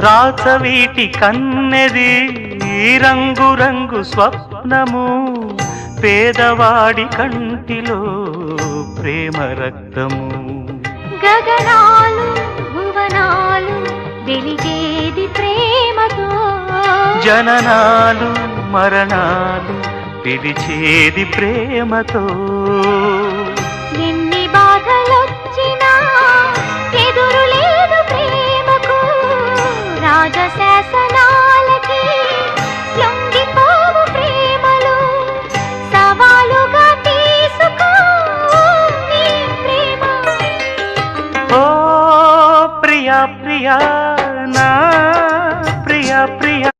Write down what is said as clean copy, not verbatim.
రాచవీటి కన్నెది రంగు రంగు స్వప్నము పేదవాడి కంటిలో ప్రేమ రక్తము గగనాలు భువనాలు వెలిగేది ప్రేమతో జననాలు మరణాలు పిలిచేది ప్రేమతో